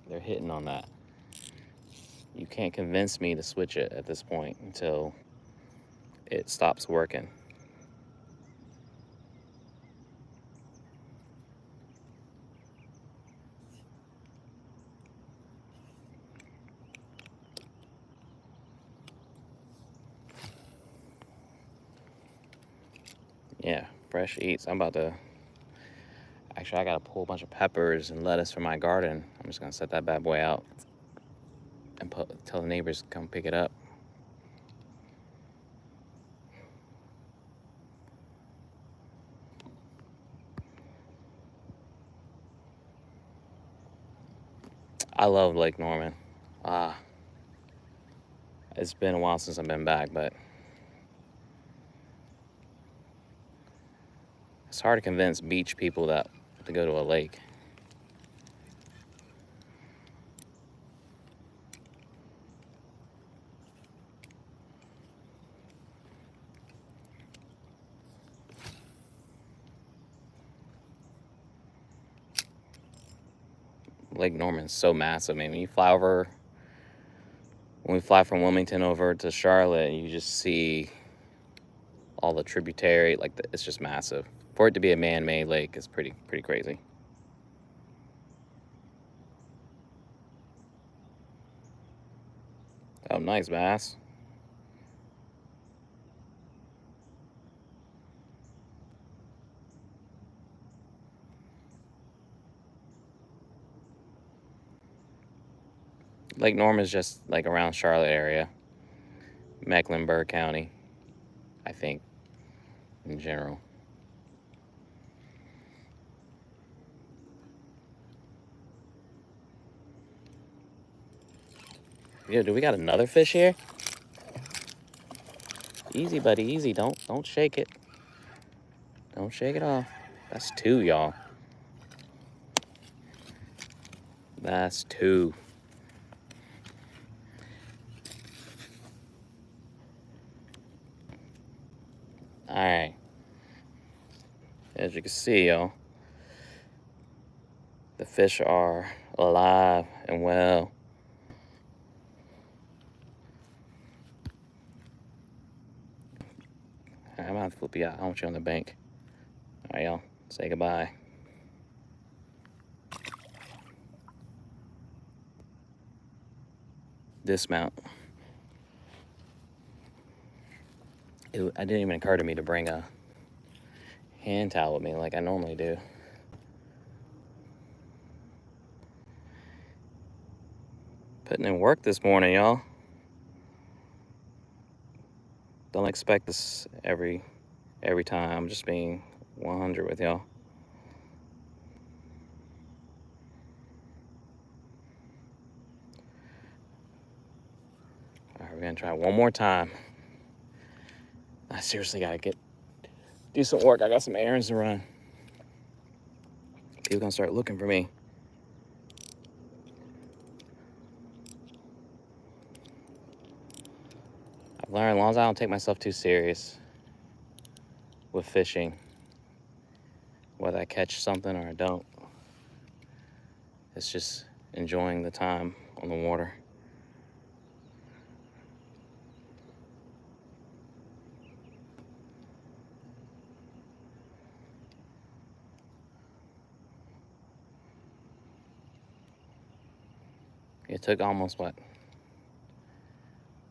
S1: they're hitting on that. You can't convince me to switch it at this point until it stops working. Yeah, fresh eats. Actually, I gotta pull a bunch of peppers and lettuce from my garden. I'm just gonna set that bad boy out and tell the neighbors to come pick it up. I love Lake Norman. It's been a while since I've been back, but it's hard to convince beach people to go to a lake. Lake Norman's so massive. I mean, when we fly from Wilmington over to Charlotte, you just see all the tributary, it's just massive. For it to be a man-made lake is pretty crazy. Oh, nice bass. Lake Norman's just like around Charlotte area, Mecklenburg County, I think, in general. Yeah, do we got another fish here? Easy, buddy, easy. Don't shake it. Don't shake it off. That's two, y'all. That's two. All right. As you can see, y'all, the fish are alive and well. I'm gonna have to flip you out. I want you on the bank. All right, y'all. Say goodbye. Dismount. It didn't even occur to me to bring a hand towel with me like I normally do. Putting in work this morning, y'all. Don't expect this every time. I'm just being 100 with y'all. All right, we're gonna try one more time. I seriously gotta do some work. I got some errands to run. People gonna start looking for me. I've learned, as long as I don't take myself too serious with fishing, whether I catch something or I don't, it's just enjoying the time on the water. It took almost,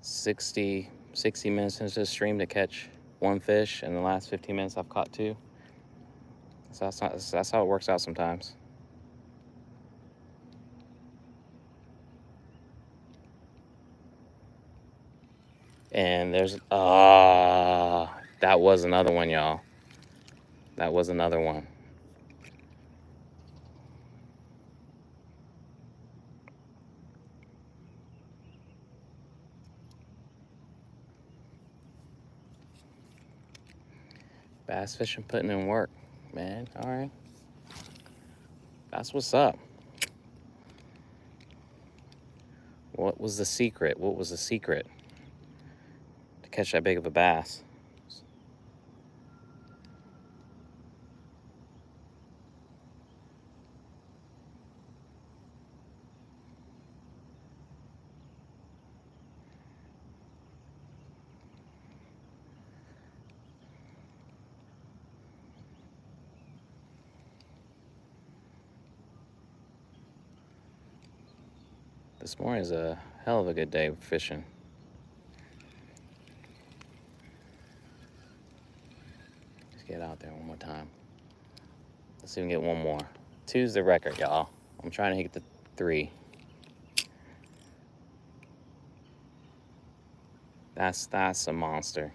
S1: 60 minutes into the stream to catch one fish, and the last 15 minutes I've caught two. So that's how it works out sometimes. And there's, that was another one, y'all. That was another one. Bass fishing, putting in work, man. All right. That's what's up. What was the secret? What was the secret to catch that big of a bass? This morning is a hell of a good day for fishing. Let's get out there one more time. Let's see if we can get one more. 2's the record, y'all. I'm trying to hit the 3. That's a monster.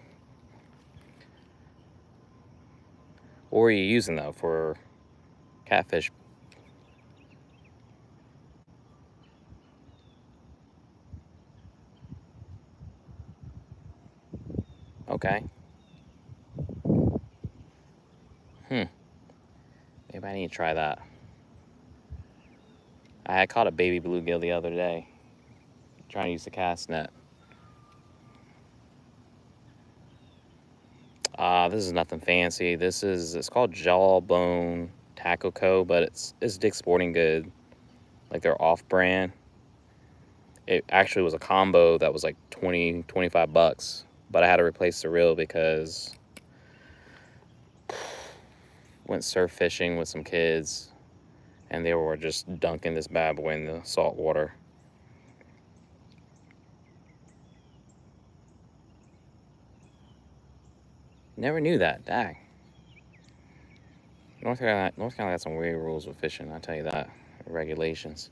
S1: What were you using though for catfish? Okay. Maybe I need to try that. I had caught a baby bluegill the other day, trying to use the cast net. This is nothing fancy. It's called Jawbone Tackle Co., but it's Dick's Sporting Good, like they're off-brand. It actually was a combo that was like 25 bucks, but I had to replace the reel because went surf fishing with some kids, and they were just dunking this bad boy in the salt water. Never knew that. Dang. North Carolina got some weird rules with fishing, I'll tell you that. Regulations.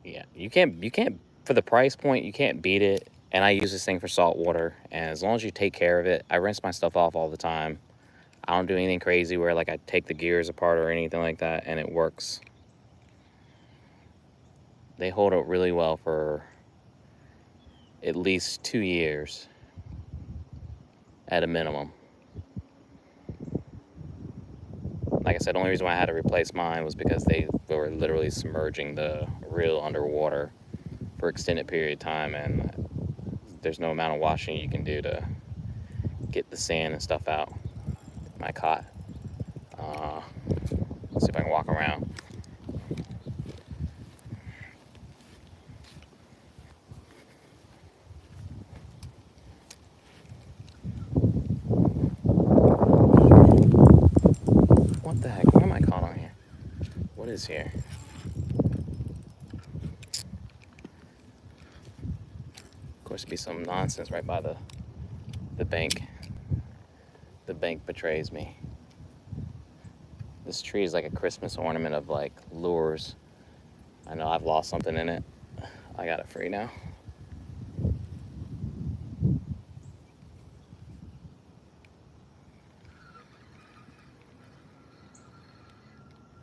S1: Yeah, you can't, for the price point, you can't beat it. And I use this thing for salt water, and as long as you take care of it, I rinse my stuff off all the time. I don't do anything crazy where like I take the gears apart or anything like that, and it works. They hold up really well for at least 2 years at a minimum. Like I said, the only reason why I had to replace mine was because they were literally submerging the reel underwater for extended period of time, and there's no amount of washing you can do to get the sand and stuff out. I caught See if I can walk around. What the heck? What am I caught on here? What is here? Of course, it'd be some nonsense right by the bank. The bank betrays me. This tree is like a Christmas ornament of like lures. I know I've lost something in it. I got it free now.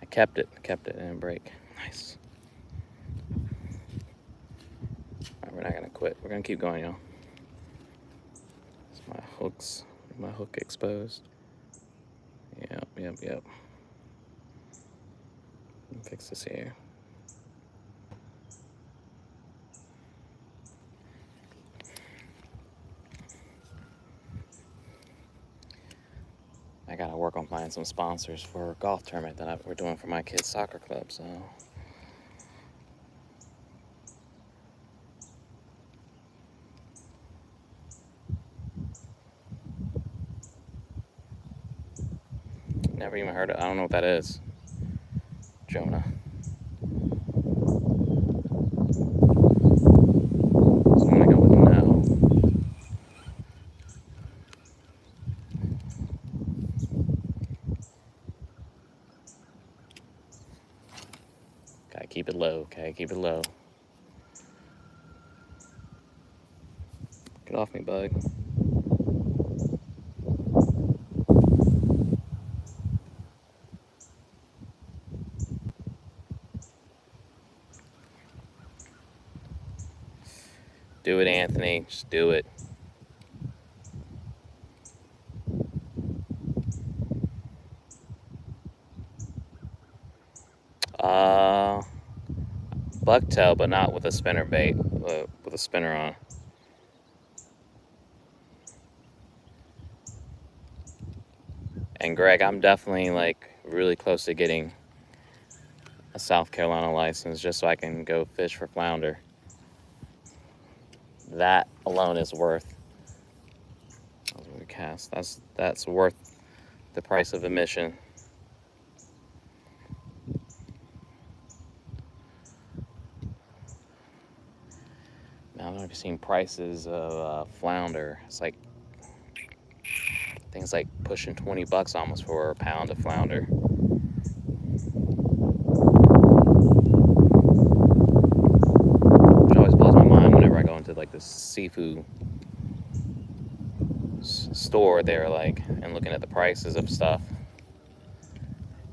S1: I kept it. It didn't break. Nice. All right, we're not gonna quit. We're gonna keep going, y'all. My hook exposed. Yep. Fix this here. I gotta work on finding some sponsors for a golf tournament that we're doing for my kids' soccer club, so. Never even heard of it. I don't know what that is. Jonah. So I'm gonna go with no. Gotta keep it low, okay? Keep it low. Get off me, bug. Do it, Anthony. Just do it. Bucktail, but not with a spinner bait. With a spinner on. And Greg, I'm definitely like really close to getting a South Carolina license just so I can go fish for flounder. That alone is worth. Cast. That's worth the price of admission. Now I've seen prices of flounder. It's like things like pushing $20 almost for a pound of flounder. Which always blows my mind whenever I go into like this seafood store there, like, and looking at the prices of stuff,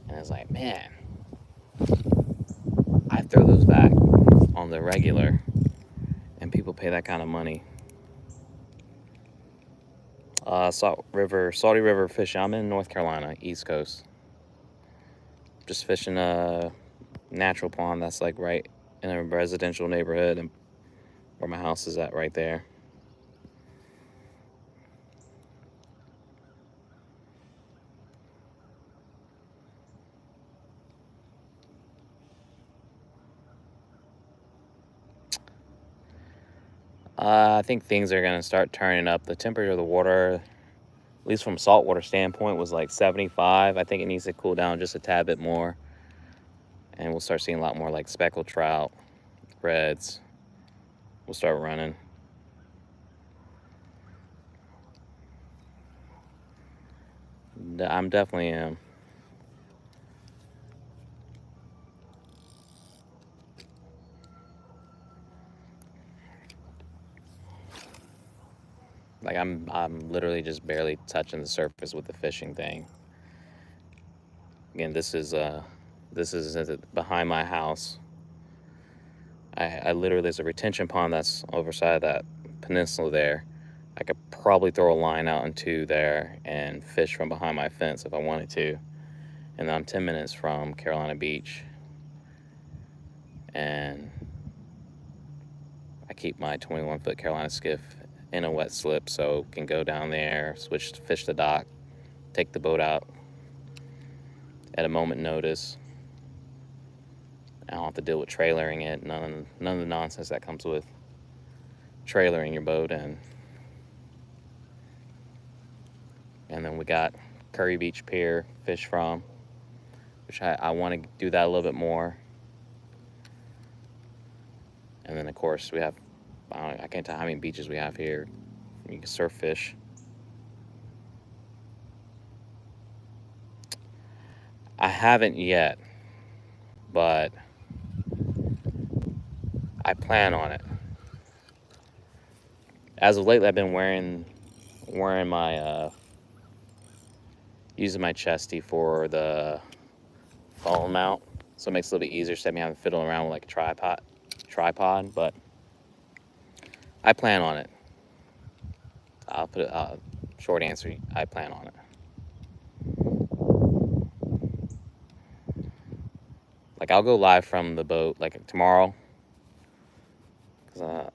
S1: and it's like, man, I throw those back on the regular, and people pay that kind of money. Salty River fishing. I'm in North Carolina, East Coast. Just fishing a natural pond that's like right in a residential neighborhood, and where my house is at right there. I think things are going to start turning up. The temperature of the water, at least from saltwater standpoint, was like 75. I think it needs to cool down just a tad bit more. And we'll start seeing a lot more like speckled trout, reds. We'll start running. I'm definitely am. Like I'm literally just barely touching the surface with the fishing thing. Again, this is behind my house. I literally, there's a retention pond that's overside that peninsula there. I could probably throw a line out into there and fish from behind my fence if I wanted to. And I'm 10 minutes from Carolina Beach. And I keep my 21-foot Carolina skiff in a wet slip, so can go down there, fish the dock, take the boat out at a moment notice. I don't have to deal with trailering it. None of the nonsense that comes with trailering your boat. And then we got Curry Beach Pier fish from, which I want to do that a little bit more. And then of course we have, I can't tell how many beaches we have here. You can surf fish. I haven't yet, but I plan on it. As of lately, I've been wearing my using my chesty for the phone mount, so it makes it a little bit easier instead of me having to fiddle around with like a tripod. But I plan on it. I'll put it. Short answer: I plan on it. Like I'll go live from the boat like tomorrow, because I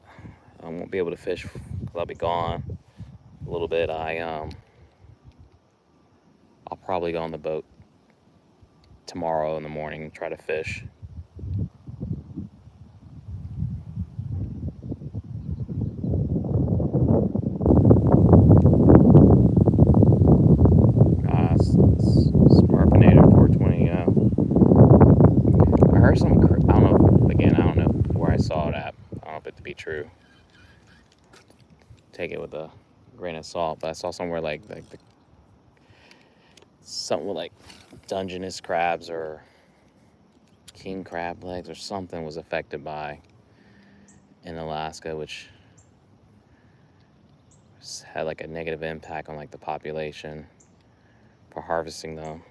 S1: won't be able to fish because I'll be gone a little bit. I'll probably go on the boat tomorrow in the morning and try to fish. Smarpinator 420. I heard some. I don't know. Again, I don't know where I saw it at. I don't know if it to be true. Take it with a grain of salt. But I saw somewhere like something with like Dungeness crabs or king crab legs or something was affected by in Alaska, which had like a negative impact on like the population for harvesting them.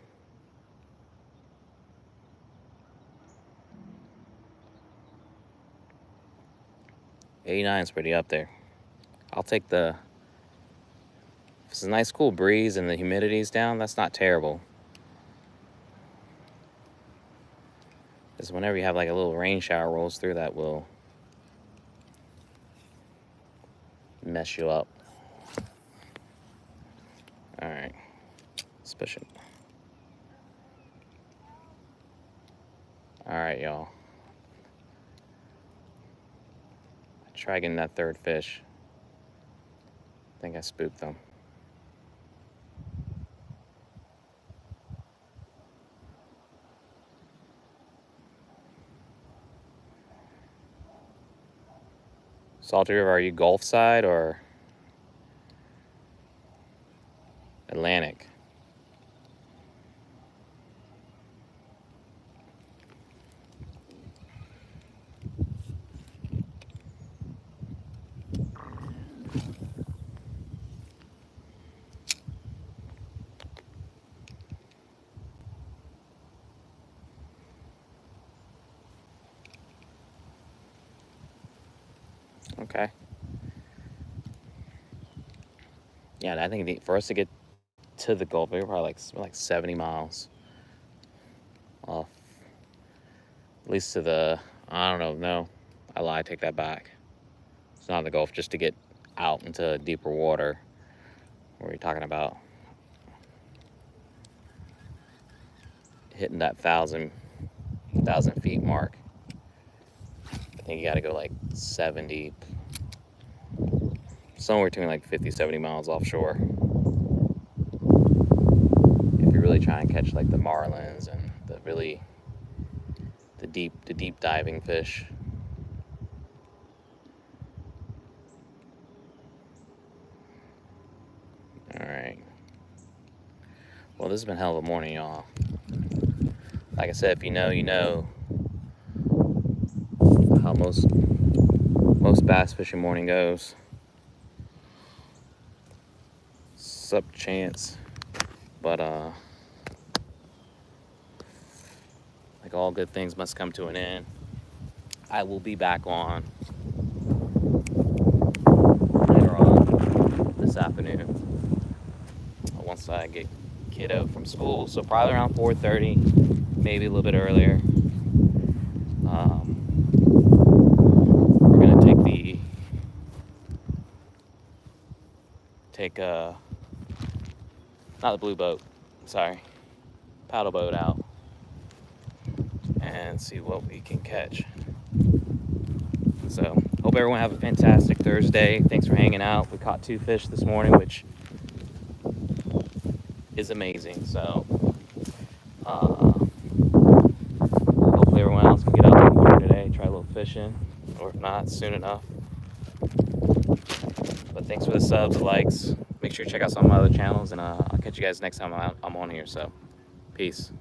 S1: '89 is pretty up there. I'll take if it's a nice cool breeze and the humidity's down, that's not terrible. Because whenever you have like a little rain shower rolls through, that will mess you up. All right, let's push it. All right, y'all. Try getting that third fish. I think I spooked them. Salty River, are you Gulf side or Atlantic? Okay. Yeah, I think for us to get to the Gulf, we're probably like 70 miles off. At least to the, I don't know, no, I lied, take that back. It's not the Gulf, just to get out into deeper water. Where you're talking about hitting that 1,000 feet mark. I think you gotta go like 70, somewhere between like 50, 70 miles offshore. If you're really trying to catch like the marlins and the deep diving fish. All right. Well, this has been a hell of a morning, y'all. Like I said, if you know, you know how most bass fishing morning goes. Sup chance, but like all good things must come to an end. I will be back on later on this afternoon once I get kiddo from school, so probably around 4:30, maybe a little bit earlier. We're gonna take not the blue boat, sorry, paddle boat out and see what we can catch. So hope everyone have a fantastic Thursday. Thanks for hanging out. We caught 2 fish this morning, which is amazing. So hopefully everyone else can get out in the water today, try a little fishing, or if not, soon enough. But thanks for the subs, the likes. Make sure you check out some of my other channels, and I'll catch you guys next time I'm on here. So peace.